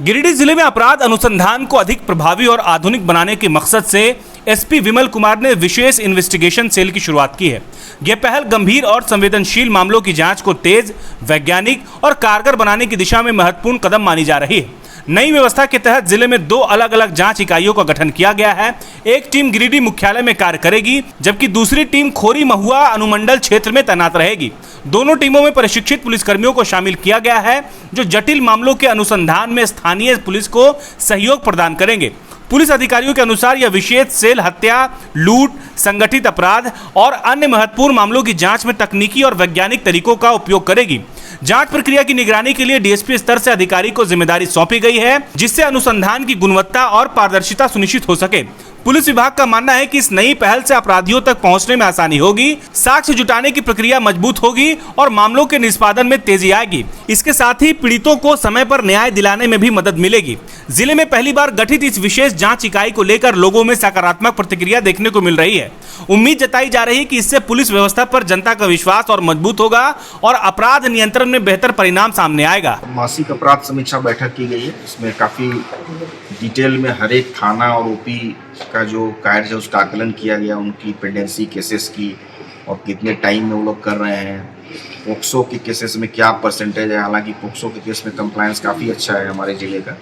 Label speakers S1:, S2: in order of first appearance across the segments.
S1: गिरिडीह जिले में अपराध अनुसंधान को अधिक प्रभावी और आधुनिक बनाने के मकसद से एसपी विमल कुमार ने विशेष इन्वेस्टिगेशन सेल की शुरुआत की है। यह पहल गंभीर और संवेदनशील मामलों की जांच को तेज, वैज्ञानिक और कारगर बनाने की दिशा में महत्वपूर्ण कदम मानी जा रही है। नई व्यवस्था के तहत जिले में 2 अलग अलग जांच इकाइयों का गठन किया गया है। एक टीम गिरिडीह मुख्यालय में कार्य करेगी, जबकि दूसरी टीम खोरी महुआ अनुमंडल क्षेत्र में तैनात रहेगी। दोनों टीमों में प्रशिक्षित पुलिसकर्मियों को शामिल किया गया है, जो जटिल मामलों के अनुसंधान में स्थानीय पुलिस को सहयोग प्रदान करेंगे। पुलिस अधिकारियों के अनुसार यह विशेष सेल हत्या, लूट, संगठित अपराध और अन्य महत्वपूर्ण मामलों की जांच में तकनीकी और वैज्ञानिक तरीकों का उपयोग करेगी। जांच प्रक्रिया की निगरानी के लिए डीएसपी स्तर से अधिकारी को जिम्मेदारी सौंपी गई है, जिससे अनुसंधान की गुणवत्ता और पारदर्शिता सुनिश्चित हो सके। पुलिस विभाग का मानना है कि इस नई पहल से अपराधियों तक पहुंचने में आसानी होगी, साक्ष्य जुटाने की प्रक्रिया मजबूत होगी और मामलों के निष्पादन में तेजी आएगी। इसके साथ ही पीड़ितों को समय पर न्याय दिलाने में भी मदद मिलेगी। जिले में पहली बार गठित इस विशेष जांच इकाई को लेकर लोगों में सकारात्मक प्रतिक्रिया देखने को मिल रही है। उम्मीद जताई जा रही है कि इससे पुलिस व्यवस्था पर जनता का विश्वास और मजबूत होगा और अपराध नियंत्रण में बेहतर परिणाम सामने आएगा।
S2: मासिक अपराध समीक्षा बैठक की गई है। इसमें काफ़ी डिटेल में हर एक थाना और ओपी का जो कार्य है उसका आकलन किया गया, उनकी पेंडेंसी केसेस की और कितने टाइम में वो लोग कर रहे हैं। पोक्सो के केसेस में क्या परसेंटेज है, हालांकि पोक्सो के केस में कंप्लायंस काफ़ी अच्छा है हमारे ज़िले का,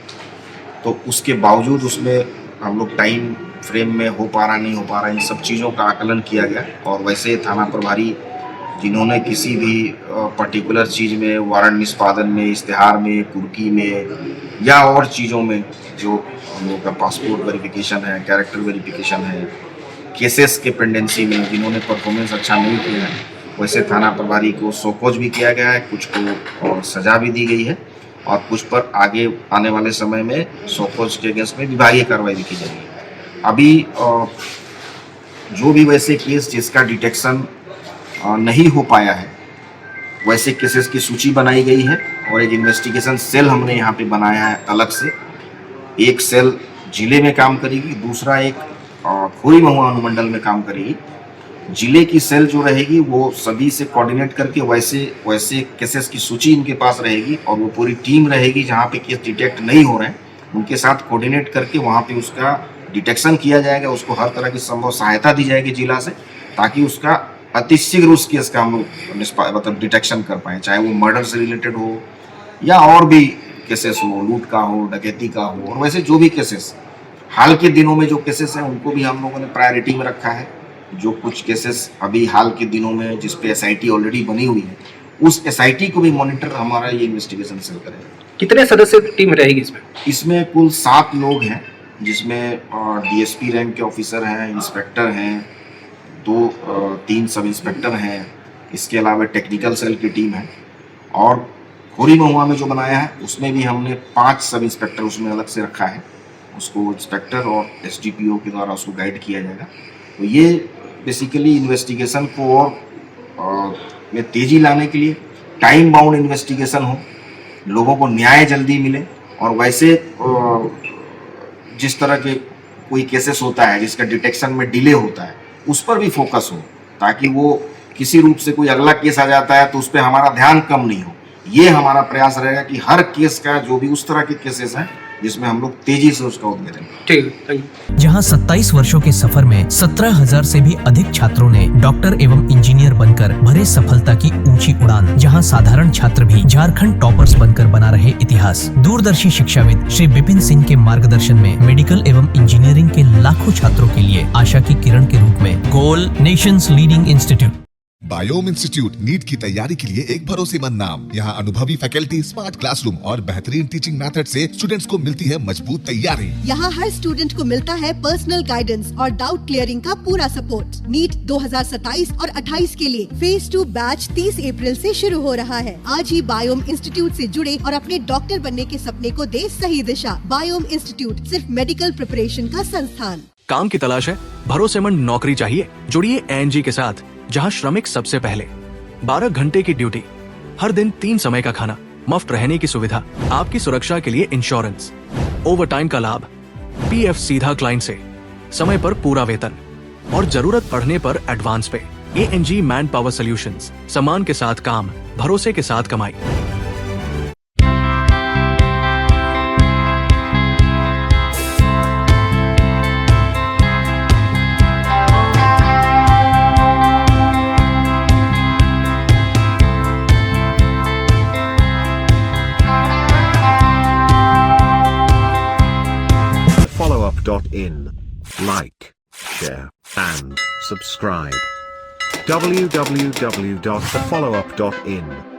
S2: तो उसके बावजूद उसमें हम लोग टाइम फ्रेम में हो पा रहा नहीं हो पा रहा, इन सब चीज़ों का आकलन किया गया। और वैसे थाना प्रभारी जिन्होंने किसी भी पर्टिकुलर चीज़ में, वारंट निष्पादन में, इश्तेहार में, कुर्की में या और चीज़ों में जो हम लोग का पासपोर्ट वेरिफिकेशन है, कैरेक्टर वेरिफिकेशन है, केसेस के पेंडेंसी में जिन्होंने परफॉर्मेंस अच्छा नहीं किया है, वैसे थाना प्रभारी को शोकॉज भी किया गया है, कुछ को सज़ा भी दी गई है और कुछ पर आगे आने वाले समय में शोकॉज के अगेंस्ट में विभागीय कार्रवाई भी की जाएगी। अभी जो भी वैसे केस जिसका डिटेक्शन नहीं हो पाया है, वैसे केसेस की सूची बनाई गई है और एक इन्वेस्टिगेशन सेल हमने यहाँ पे बनाया है अलग से। एक सेल जिले में काम करेगी, दूसरा एक खोरी महुआ अनुमंडल में काम करेगी। जिले की सेल जो रहेगी वो सभी से कोऑर्डिनेट करके वैसे केसेस की सूची इनके पास रहेगी और वो पूरी टीम रहेगी जहाँ पे केस डिटेक्ट नहीं हो रहे हैं, उनके साथ कोऑर्डिनेट करके वहाँ पे उसका डिटेक्शन किया जाएगा। उसको हर तरह की संभव सहायता दी जाएगी जिला से, ताकि उसका अतिशीघ्र उस केस का हम लोग मतलब डिटेक्शन कर पाएँ, चाहे वो मर्डर से रिलेटेड हो या और भी केसेस हो, लूट का हो, डकैती का हो। और वैसे जो भी केसेस हाल के दिनों में जो केसेस हैं उनको भी हम लोगों ने प्रायोरिटी में रखा है। जो कुछ केसेस अभी हाल के दिनों में जिस पे एसआईटी ऑलरेडी बनी हुई है, उस एसआईटी को भी मॉनिटर हमारा ये इन्वेस्टिगेशन सेल करेगा।
S3: कितने सदस्य टीम रहेगी इसमें?
S2: इसमें कुल 7 लोग हैं, जिसमें डीएसपी रैंक के ऑफिसर हैं, इंस्पेक्टर हैं, 2-3 सब इंस्पेक्टर हैं, इसके अलावा टेक्निकल सेल की टीम है। और खोरी महुआ में जो बनाया है उसमें भी हमने 5 सब इंस्पेक्टर उसमें अलग से रखा है, उसको इंस्पेक्टर और एसडीपीओ के द्वारा उसको गाइड किया जाएगा। तो ये बेसिकली इन्वेस्टिगेशन को और में तेज़ी लाने के लिए टाइम बाउंड इन्वेस्टिगेशन हो, लोगों को न्याय जल्दी मिले और वैसे जिस तरह के कोई केसेस होता है जिसका डिटेक्शन में डिले होता है उस पर भी फोकस हो, ताकि वो किसी रूप से कोई अगला केस आ जाता है तो उस पर हमारा ध्यान कम नहीं हो। ये हमारा प्रयास रहेगा कि हर केस का जो भी उस तरह के केसेस हैं जिसमें हम लोग तेजी से उसका उद्घाटन करें।
S3: ठीक।
S4: जहां 27 वर्षों के सफर में 17,000 से भी अधिक छात्रों ने डॉक्टर एवं इंजीनियर बनकर भरे सफलता की ऊंची उड़ान, जहां साधारण छात्र भी झारखंड टॉपर्स बनकर बना रहे इतिहास। दूरदर्शी शिक्षाविद श्री विपिन सिंह के मार्गदर्शन में मेडिकल एवं इंजीनियरिंग के लाखों छात्रों के लिए आशा की किरण के रूप में गोल nations leading institute.
S5: Biome institute NEET की तैयारी के लिए एक भरोसेमंद नाम। यहाँ अनुभवी फैकल्टी, स्मार्ट क्लासरूम और बेहतरीन टीचिंग मेथड से स्टूडेंट्स को मिलती है मजबूत तैयारी।
S6: यहाँ हर स्टूडेंट को मिलता है पर्सनल गाइडेंस और डाउट क्लियरिंग का पूरा सपोर्ट। नीट 2027 और 28 के लिए फेज 2 बैच 30 अप्रैल से शुरू हो रहा है। आज ही बायोम इंस्टीट्यूट से जुड़े और अपने डॉक्टर बनने के सपने को दे सही दिशा। बायोम इंस्टीट्यूट सिर्फ मेडिकल प्रिपरेशन का संस्थान।
S7: काम की तलाश है, भरोसेमंद नौकरी चाहिए? जुड़िए एएनजी के साथ, जहां श्रमिक सबसे पहले। 12 घंटे की ड्यूटी, हर दिन 3 समय का खाना, मुफ्त रहने की सुविधा, आपकी सुरक्षा के लिए इंश्योरेंस, ओवर टाइम का लाभ, पीएफ सीधा क्लाइंट से, समय पर पूरा वेतन और जरूरत पड़ने पर एडवांस पे। एएनजी मैन पावर सॉल्यूशंस, सम्मान के साथ काम, भरोसे के साथ कमाई।
S8: www.thefollowup.in. Like, share, and subscribe. www.thefollowup.in